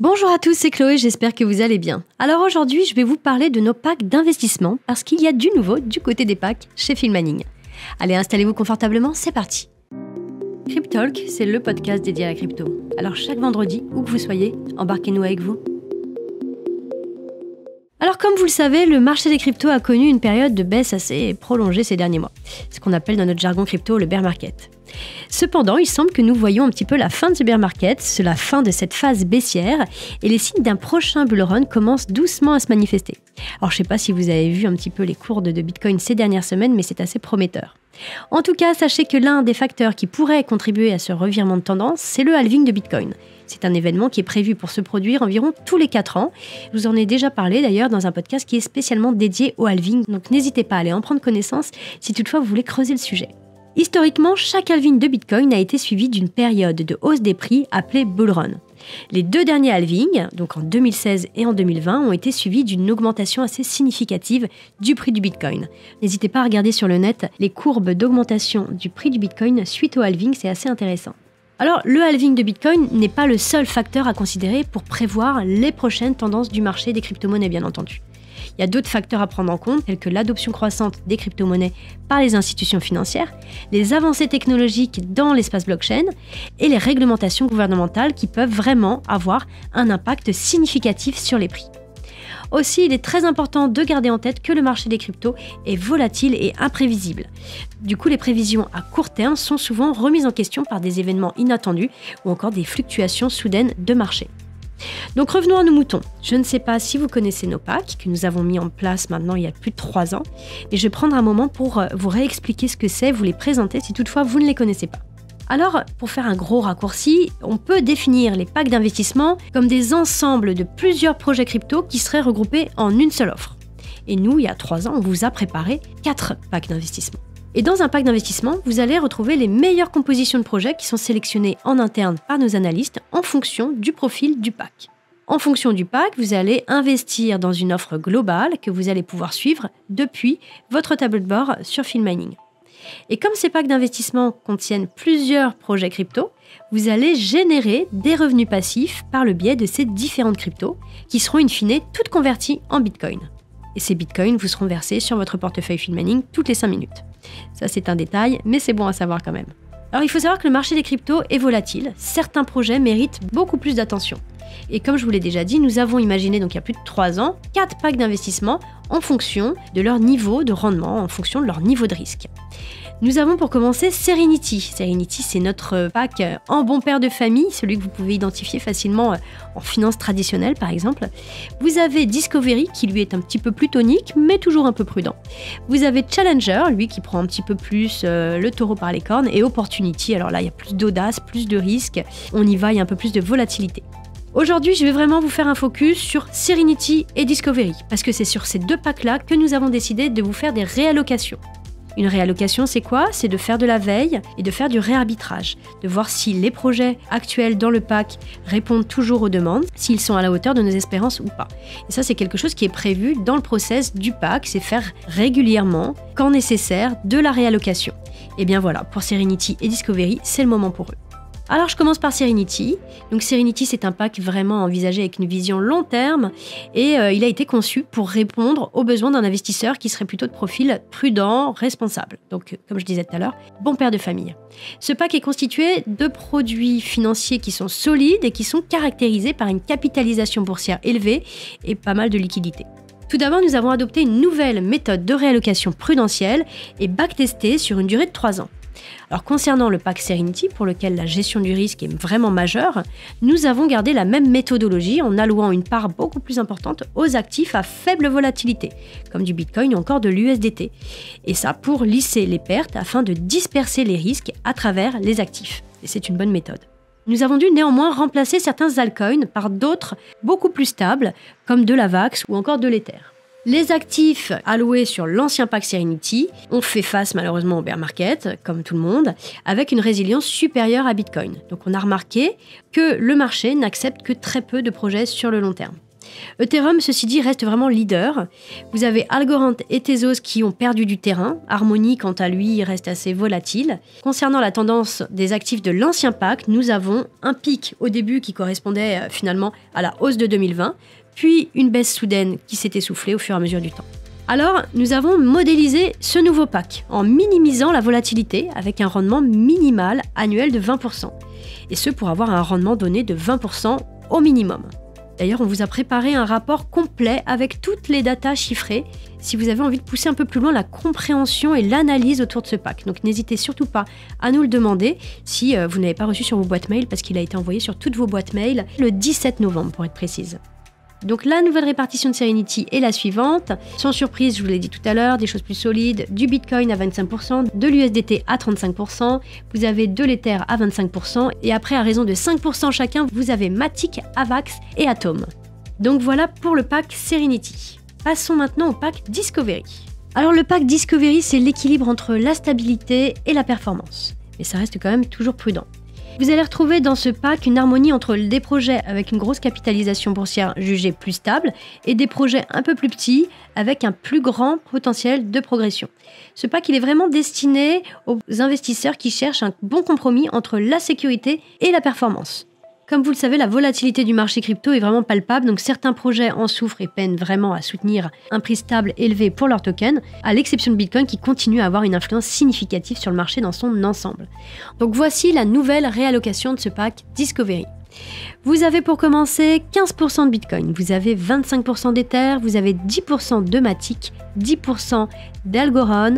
Bonjour à tous, c'est Chloé, j'espère que vous allez bien. Alors aujourd'hui, je vais vous parler de nos packs d'investissement parce qu'il y a du nouveau du côté des packs chez Filmanning. Allez, installez-vous confortablement, c'est parti. Cryptalk, c'est le podcast dédié à la crypto. Alors chaque vendredi, où que vous soyez, embarquez-nous avec vous. Alors comme vous le savez, le marché des cryptos a connu une période de baisse assez prolongée ces derniers mois. Ce qu'on appelle dans notre jargon crypto le bear market. Cependant, il semble que nous voyons un petit peu la fin de ce bear market, c'est la fin de cette phase baissière, et les signes d'un prochain bull run commencent doucement à se manifester. Alors je ne sais pas si vous avez vu un petit peu les cours de Bitcoin ces dernières semaines, mais c'est assez prometteur. En tout cas, sachez que l'un des facteurs qui pourrait contribuer à ce revirement de tendance, c'est le halving de Bitcoin. C'est un événement qui est prévu pour se produire environ tous les 4 ans. Je vous en ai déjà parlé d'ailleurs dans un podcast qui est spécialement dédié au halving, donc n'hésitez pas à aller en prendre connaissance si toutefois vous voulez creuser le sujet. Historiquement, chaque halving de Bitcoin a été suivi d'une période de hausse des prix appelée bull run. Les 2 derniers halvings, donc en 2016 et en 2020, ont été suivis d'une augmentation assez significative du prix du Bitcoin. N'hésitez pas à regarder sur le net les courbes d'augmentation du prix du Bitcoin suite au halving, c'est assez intéressant. Alors, le halving de Bitcoin n'est pas le seul facteur à considérer pour prévoir les prochaines tendances du marché des crypto-monnaies, bien entendu. Il y a d'autres facteurs à prendre en compte, tels que l'adoption croissante des crypto-monnaies par les institutions financières, les avancées technologiques dans l'espace blockchain et les réglementations gouvernementales qui peuvent vraiment avoir un impact significatif sur les prix. Aussi, il est très important de garder en tête que le marché des cryptos est volatile et imprévisible. Du coup, les prévisions à court terme sont souvent remises en question par des événements inattendus ou encore des fluctuations soudaines de marché. Donc revenons à nos moutons. Je ne sais pas si vous connaissez nos packs que nous avons mis en place maintenant il y a plus de 3 ans, mais je vais prendre un moment pour vous réexpliquer ce que c'est, vous les présenter si toutefois vous ne les connaissez pas. Alors, pour faire un gros raccourci, on peut définir les packs d'investissement comme des ensembles de plusieurs projets crypto qui seraient regroupés en une seule offre. Et nous, il y a 3 ans, on vous a préparé 4 packs d'investissement. Et dans un pack d'investissement, vous allez retrouver les meilleures compositions de projets qui sont sélectionnées en interne par nos analystes en fonction du profil du pack. En fonction du pack, vous allez investir dans une offre globale que vous allez pouvoir suivre depuis votre tableau de bord sur Filmanning. Et comme ces packs d'investissement contiennent plusieurs projets crypto, vous allez générer des revenus passifs par le biais de ces différentes cryptos qui seront in fine toutes converties en Bitcoin. Et ces bitcoins vous seront versés sur votre portefeuille Filmanning toutes les 5 minutes. Ça c'est un détail, mais c'est bon à savoir quand même. Alors il faut savoir que le marché des cryptos est volatile, certains projets méritent beaucoup plus d'attention. Et comme je vous l'ai déjà dit, nous avons imaginé donc il y a plus de 3 ans 4 packs d'investissement en fonction de leur niveau de rendement, en fonction de leur niveau de risque. Nous avons pour commencer Serenity. Serenity, c'est notre pack en bon père de famille, celui que vous pouvez identifier facilement en finance traditionnelle par exemple. Vous avez Discovery qui lui est un petit peu plus tonique, mais toujours un peu prudent. Vous avez Challenger, lui qui prend un petit peu plus le taureau par les cornes, et Opportunity, alors là il y a plus d'audace, plus de risques, on y va, il y a un peu plus de volatilité. Aujourd'hui, je vais vraiment vous faire un focus sur Serenity et Discovery, parce que c'est sur ces 2 packs-là que nous avons décidé de vous faire des réallocations. Une réallocation, c'est quoi? C'est de faire de la veille et de faire du réarbitrage, de voir si les projets actuels dans le pack répondent toujours aux demandes, s'ils sont à la hauteur de nos espérances ou pas. Et ça, c'est quelque chose qui est prévu dans le process du pack, c'est faire régulièrement, quand nécessaire, de la réallocation. Et bien voilà, pour Serenity et Discovery, c'est le moment pour eux. Alors je commence par Serenity. Donc Serenity, c'est un pack vraiment envisagé avec une vision long terme et il a été conçu pour répondre aux besoins d'un investisseur qui serait plutôt de profil prudent, responsable. Donc comme je disais tout à l'heure, bon père de famille. Ce pack est constitué de produits financiers qui sont solides et qui sont caractérisés par une capitalisation boursière élevée et pas mal de liquidités. Tout d'abord, nous avons adopté une nouvelle méthode de réallocation prudentielle et backtestée sur une durée de 3 ans. Alors concernant le pack Serenity, pour lequel la gestion du risque est vraiment majeure, nous avons gardé la même méthodologie en allouant une part beaucoup plus importante aux actifs à faible volatilité, comme du Bitcoin ou encore de l'USDT. Et ça pour lisser les pertes afin de disperser les risques à travers les actifs. Et c'est une bonne méthode. Nous avons dû néanmoins remplacer certains altcoins par d'autres beaucoup plus stables, comme de l'AVAX ou encore de l'Ether. Les actifs alloués sur l'ancien pack Serenity ont fait face malheureusement au bear market, comme tout le monde, avec une résilience supérieure à Bitcoin. Donc on a remarqué que le marché n'accepte que très peu de projets sur le long terme. Ethereum, ceci dit, reste vraiment leader. Vous avez Algorand et Tezos qui ont perdu du terrain. Harmony, quant à lui, reste assez volatile. Concernant la tendance des actifs de l'ancien pack, nous avons un pic au début qui correspondait finalement à la hausse de 2020, puis une baisse soudaine qui s'est essoufflée au fur et à mesure du temps. Alors, nous avons modélisé ce nouveau pack en minimisant la volatilité avec un rendement minimal annuel de 20%. Et ce pour avoir un rendement donné de 20% au minimum. D'ailleurs, on vous a préparé un rapport complet avec toutes les datas chiffrées si vous avez envie de pousser un peu plus loin la compréhension et l'analyse autour de ce pack. Donc n'hésitez surtout pas à nous le demander si vous n'avez pas reçu sur vos boîtes mail parce qu'il a été envoyé sur toutes vos boîtes mail le 17 novembre pour être précise. Donc la nouvelle répartition de Serenity est la suivante. Sans surprise, je vous l'ai dit tout à l'heure, des choses plus solides, du Bitcoin à 25%, de l'USDT à 35%, vous avez de l'Ether à 25%, et après à raison de 5% chacun, vous avez Matic, Avax et Atom. Donc voilà pour le pack Serenity. Passons maintenant au pack Discovery. Alors le pack Discovery, c'est l'équilibre entre la stabilité et la performance. Mais ça reste quand même toujours prudent. Vous allez retrouver dans ce pack une harmonie entre des projets avec une grosse capitalisation boursière jugée plus stable et des projets un peu plus petits avec un plus grand potentiel de progression. Ce pack, il est vraiment destiné aux investisseurs qui cherchent un bon compromis entre la sécurité et la performance. Comme vous le savez, la volatilité du marché crypto est vraiment palpable, donc certains projets en souffrent et peinent vraiment à soutenir un prix stable élevé pour leurs tokens, à l'exception de Bitcoin qui continue à avoir une influence significative sur le marché dans son ensemble. Donc voici la nouvelle réallocation de ce pack Discovery. Vous avez pour commencer 15% de Bitcoin, vous avez 25% d'Ether, vous avez 10% de Matic, 10% d'Algorand,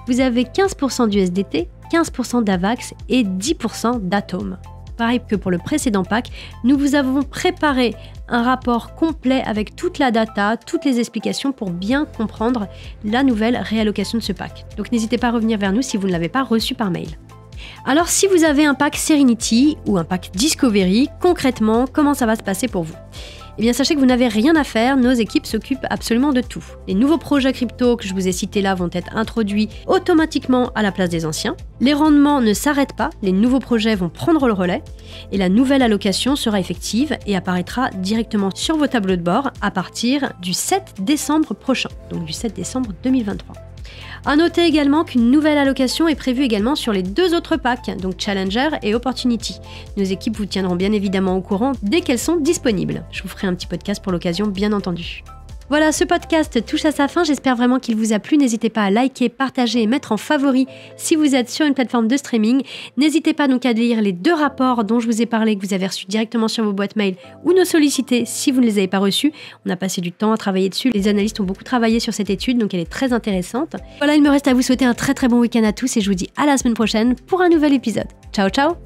vous avez 15% d'USDT, 15% d'Avax et 10% d'Atom. Pareil que pour le précédent pack, nous vous avons préparé un rapport complet avec toute la data, toutes les explications pour bien comprendre la nouvelle réallocation de ce pack. Donc n'hésitez pas à revenir vers nous si vous ne l'avez pas reçu par mail. Alors si vous avez un pack Serenity ou un pack Discovery, concrètement, comment ça va se passer pour vous ? Eh bien, sachez que vous n'avez rien à faire, nos équipes s'occupent absolument de tout. Les nouveaux projets crypto que je vous ai cités là vont être introduits automatiquement à la place des anciens. Les rendements ne s'arrêtent pas, les nouveaux projets vont prendre le relais et la nouvelle allocation sera effective et apparaîtra directement sur vos tableaux de bord à partir du 7 décembre prochain, donc du 7 décembre 2023. A noter également qu'une nouvelle allocation est prévue également sur les deux autres packs, donc Challenger et Opportunity. Nos équipes vous tiendront bien évidemment au courant dès qu'elles sont disponibles. Je vous ferai un petit podcast pour l'occasion, bien entendu. Voilà, ce podcast touche à sa fin, j'espère vraiment qu'il vous a plu. N'hésitez pas à liker, partager et mettre en favori si vous êtes sur une plateforme de streaming. N'hésitez pas donc à lire les deux rapports dont je vous ai parlé, que vous avez reçus directement sur vos boîtes mail ou nos sollicités si vous ne les avez pas reçus. On a passé du temps à travailler dessus, les analystes ont beaucoup travaillé sur cette étude, donc elle est très intéressante. Voilà, il me reste à vous souhaiter un très bon week-end à tous et je vous dis à la semaine prochaine pour un nouvel épisode. Ciao ciao!